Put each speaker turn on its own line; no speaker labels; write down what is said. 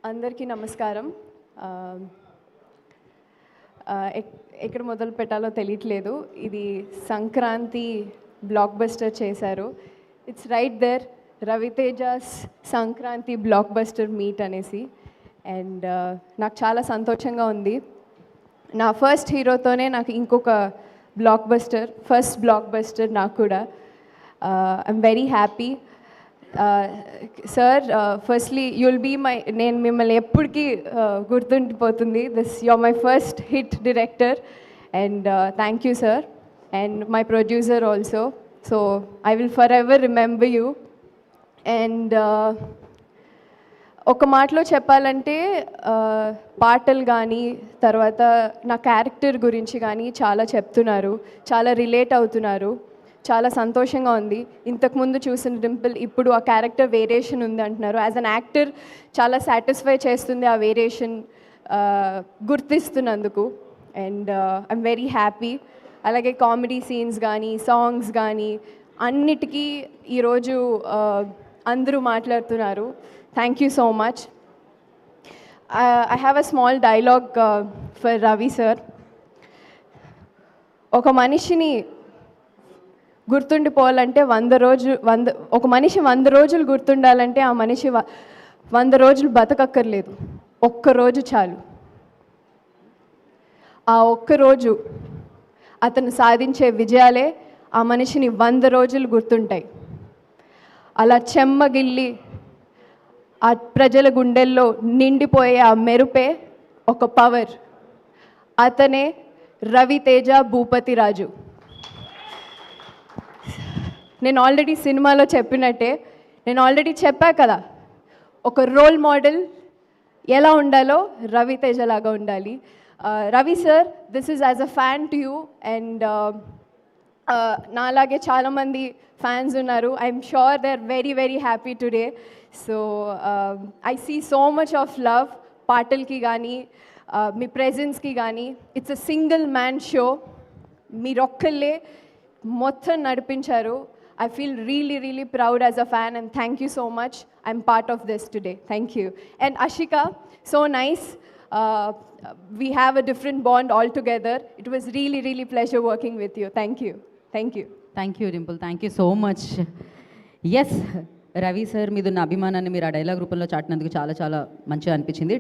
అందరికీ నమస్కారం. ఎక్కడ మొదలు పెట్టాలో తెలియట్లేదు. ఇది సంక్రాంతి బ్లాక్ బస్టర్ చేశారు. It's right there, Raviteja's Sankranti block buster meet అనేసి. అండ్ నాకు చాలా సంతోషంగా ఉంది. నా ఫస్ట్ హీరోతోనే నాకు ఇంకొక ఫస్ట్ బ్లాక్ బస్టర్ నాకు కూడా. I'm very happy. Sir, firstly you'll be నేను మిమ్మల్ని ఎప్పటికీ గుర్తుండిపోతుంది. You're my first hit director and thank you sir. And my producer also. So I will forever remember you. And ఒక మాటలో చెప్పాలంటే పాటలు కానీ తర్వాత నా క్యారెక్టర్ గురించి కానీ చాలా చెప్తున్నారు, చాలా రిలేట్ అవుతున్నారు. చాలా సంతోషంగా ఉంది. ఇంతకుముందు చూసిన డింపుల్ ఇప్పుడు ఆ క్యారెక్టర్ వేరియేషన్ ఉంది అంటున్నారు. యాజ్ అన్ యాక్టర్ చాలా సాటిస్ఫై చేస్తుంది ఆ వేరియేషన్ గుర్తిస్తున్నందుకు. And I'm very happy. అలాగే కామెడీ సీన్స్ కానీ సాంగ్స్ కానీ అన్నిటికీ ఈరోజు అందరూ మాట్లాడుతున్నారు. Thank you so much. I have a small dialogue for Ravi sir. ఒక మనిషిని గుర్తుండిపోవాలంటే ఒక మనిషి 100 రోజులు గుర్తుండాలంటే ఆ మనిషి 100 రోజులు బతకక్కర్లేదు, ఒక్కరోజు చాలు. ఆ ఒక్కరోజు అతను సాధించే విజయాలే ఆ మనిషిని 100 రోజులు గుర్తుంటాయి. అలా చెమ్మగిల్లి ఆ ప్రజల గుండెల్లో నిండిపోయే ఆ మెరుపే ఒక పవర్. అతనే రవితేజ భూపతి రాజు. నేను ఆల్రెడీ సినిమాలో చెప్పినట్టే, నేను ఆల్రెడీ చెప్పా కదా, ఒక రోల్ మోడల్ ఎలా ఉండాలో రవితేజ లాగా ఉండాలి. Ravi sir, this is as a fan to you. And నాలాగే చాలామంది ఫ్యాన్స్ ఉన్నారు. I'm sure they are very very happy today. So I see so much of love పాటలకి కానీ మీ ప్రెజెన్స్కి కానీ. It's a single man show. మీరొక్కళ్ళే మొత్తం నడిపించారు. I feel really, really proud as a fan, and thank you so much. I'm part of this today. Thank you. And Ashika, so nice. We have a different bond altogether. It was really, really pleasure working with you. Thank you. Thank you.
Thank you, Dimple. Thank you so much. Yes, Ravi sir మీద ఉన్న అభిమానాన్ని మీరు ఆ dialogue రూపంలో చాటినందుకు చాలా చాలా మంచిగా అనిపించింది.